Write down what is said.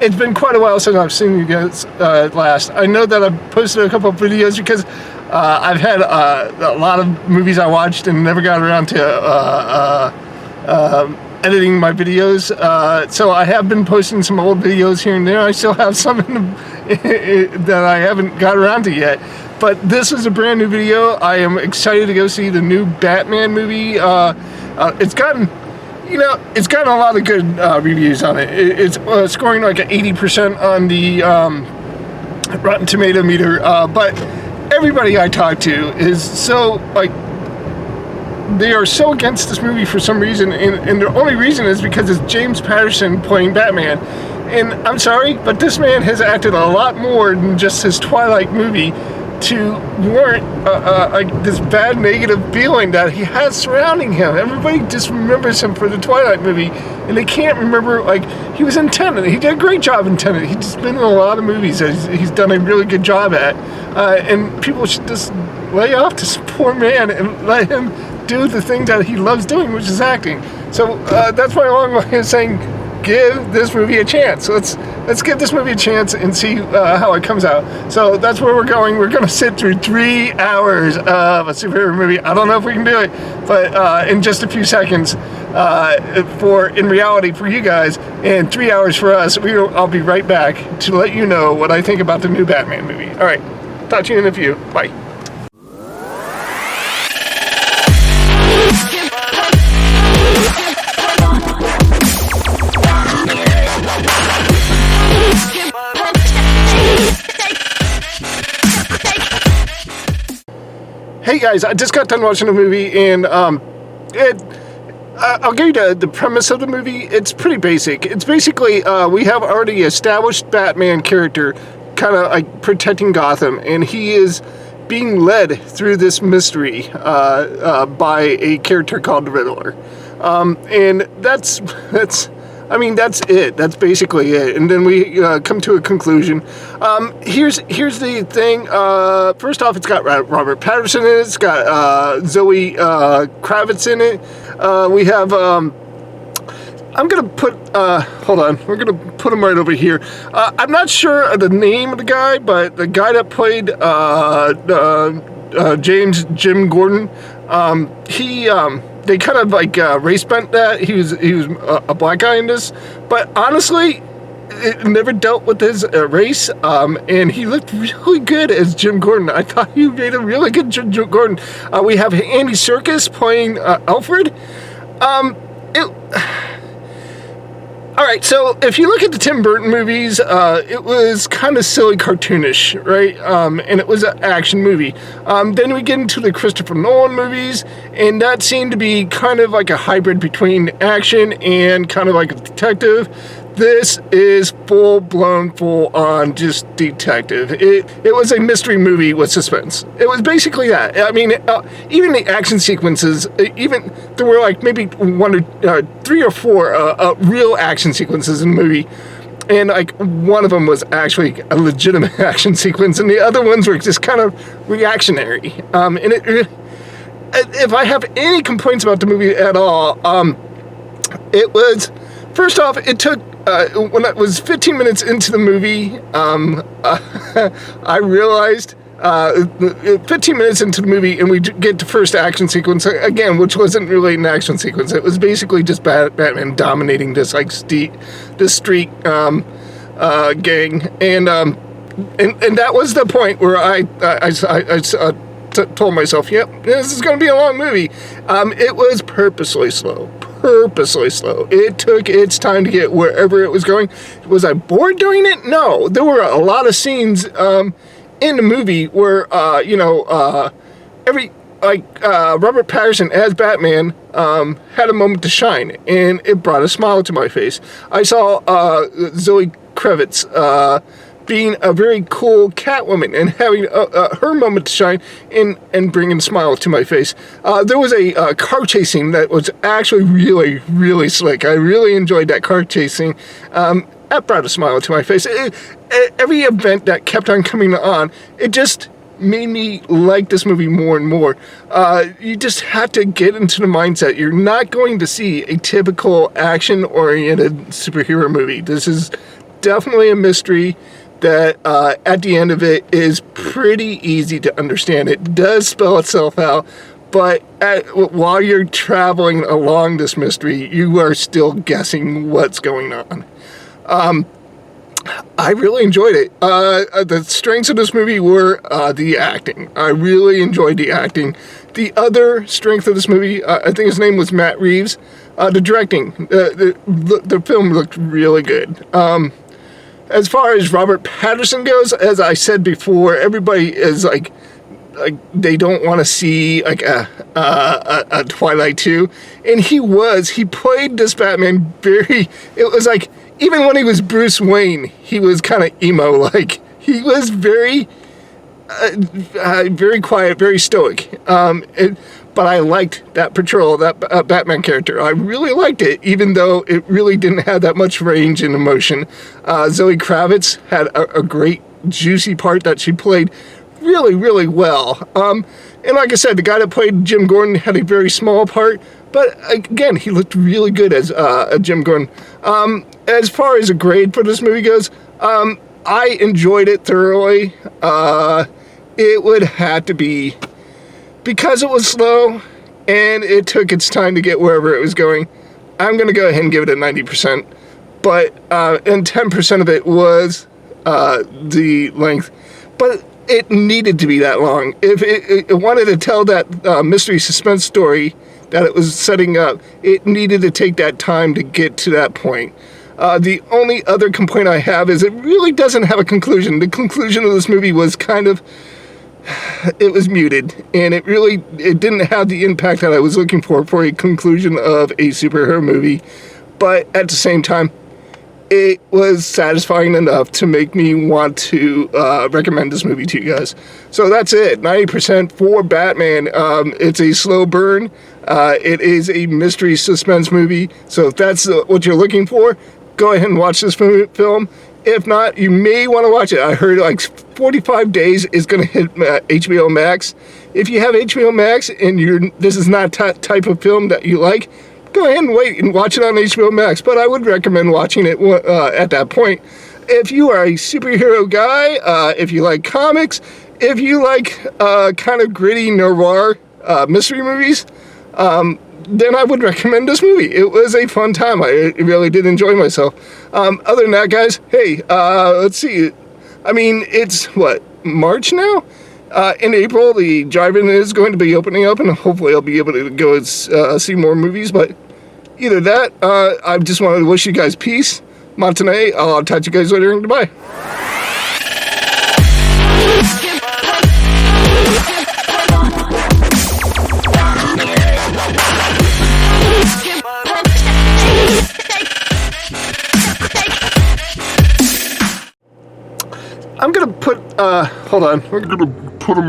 It's been quite a while since I've seen you guys last. I know that I've posted a couple of videos because I've had a lot of movies I watched and never got around to editing my videos. So I have been posting some old videos here and there. I still have some that I haven't got around to yet. But this is a brand new video. I am excited to go see the new Batman movie. It's gotten a lot of good reviews on it. It's scoring like an 80% on the Rotten Tomato meter. But everybody I talk to is so, like, they are so against this movie for some reason. And the only reason is because it's James Patterson playing Batman. And I'm sorry, but this man has acted a lot more than just his Twilight movie to warrant this bad negative feeling that he has surrounding him. Everybody just remembers him for the Twilight movie, and they can't remember, like, he was in Tenet. He did a great job in Tenet. He's just been in a lot of movies that he's done a really good job at, and people should just lay off this poor man and let him do the thing that he loves doing, which is acting. So that's my long way of saying, give this movie a chance. Let's give this movie a chance and see how it comes out. So that's where we're going. We're going to sit through 3 hours of a superhero movie. I don't know if we can do it, but in just a few seconds, in reality for you guys, and 3 hours for us, I'll be right back to let you know what I think about the new Batman movie. All right, talk to you in a few. Bye. Hey guys, I just got done watching the movie, and I'll give you the premise of the movie. It's pretty basic. It's basically, we have already established Batman character kind of like protecting Gotham, and he is being led through this mystery by a character called the Riddler. And that's it. That's basically it. And then we come to a conclusion. Here's the thing. First off, it's got Robert Pattinson in it. It's got Zoe Kravitz in it. We have... I'm going to put... hold on. We're going to put him right over here. I'm not sure of the name of the guy, but the guy that played Jim Gordon, they kind of like race bent that. He was a black guy in this, but honestly, it never dealt with his race, and he looked really good as Jim Gordon. I thought he made a really good Jim Gordon. We have Andy Serkis playing Alfred. All right, so if you look at the Tim Burton movies, it was kind of silly, cartoonish, right? And it was an action movie. Then we get into the Christopher Nolan movies, and that seemed to be kind of like a hybrid between action and kind of like a detective. This is full-blown, full-on just detective. It was a mystery movie with suspense. It was basically that. I mean, even the action sequences, there were like maybe 3 or 4 real action sequences in the movie. And like one of them was actually a legitimate action sequence, and the other ones were just kind of reactionary. And if I have any complaints about the movie at all, it was, first off, it took, when I was 15 minutes into the movie, I realized 15 minutes into the movie, and we get to first action sequence again, which wasn't really an action sequence. It was basically just Batman dominating this like street gang, and that was the point where I told myself, yep, this is going to be a long movie. It was purposely slow. It took its time to get wherever it was going. Was I bored doing it? No. There were a lot of scenes in the movie where Robert Pattinson as Batman had a moment to shine, and it brought a smile to my face. I saw Zoe Kravitz being a very cool Catwoman and having her moment to shine and bringing a smile to my face. There was a car chasing that was actually really, really slick. I really enjoyed that car chasing. That brought a smile to my face. Every event that kept on coming on, it just made me like this movie more and more. You just have to get into the mindset. You're not going to see a typical action-oriented superhero movie. This is definitely a mystery that at the end of it is pretty easy to understand. It does spell itself out, but while you're traveling along this mystery, you are still guessing what's going on. I really enjoyed it. The strengths of this movie were the acting. I really enjoyed the acting. The other strength of this movie, I think his name was Matt Reeves, the directing. The film looked really good. As far as Robert Pattinson goes, as I said before, everybody is like they don't want to see like a Twilight 2, and he played this Batman it was like, even when he was Bruce Wayne, he was kind of emo, like he was very quiet, very stoic, but I liked that portrayal of that Batman character. I really liked it, even though it really didn't have that much range and emotion. Zoe Kravitz had a great, juicy part that she played really, really well. And like I said, the guy that played Jim Gordon had a very small part, but again, he looked really good as Jim Gordon. As far as a grade for this movie goes, I enjoyed it thoroughly. It would have to be, because it was slow and it took its time to get wherever it was going, I'm going to go ahead and give it a 90%. But, and 10% of it was the length. But it needed to be that long. If it wanted to tell that mystery suspense story that it was setting up, it needed to take that time to get to that point. The only other complaint I have is it really doesn't have a conclusion. The conclusion of this movie was kind of, it was muted, and it didn't have the impact that I was looking for a conclusion of a superhero movie. But at the same time, it was satisfying enough to make me want to recommend this movie to you guys. So that's it, 90% for Batman. It's a slow burn. It is a mystery suspense movie. So if that's what you're looking for, go ahead and watch this film. If not, you may want to watch it. I heard like 45 days is going to hit HBO Max. If you have HBO Max and this is not type of film that you like, go ahead and wait and watch it on HBO Max. But I would recommend watching it at that point. If you are a superhero guy, if you like comics, if you like kind of gritty noir mystery movies, then I would recommend this movie. It was a fun time. I really did enjoy myself. Other than that, guys, hey, let's see. I mean, it's, March now? In April, the drive-in is going to be opening up, and hopefully I'll be able to go see more movies. But either that, I just wanted to wish you guys peace. Matane, I'll talk to you guys later, and goodbye. I'm gonna put, hold on. I'm gonna put a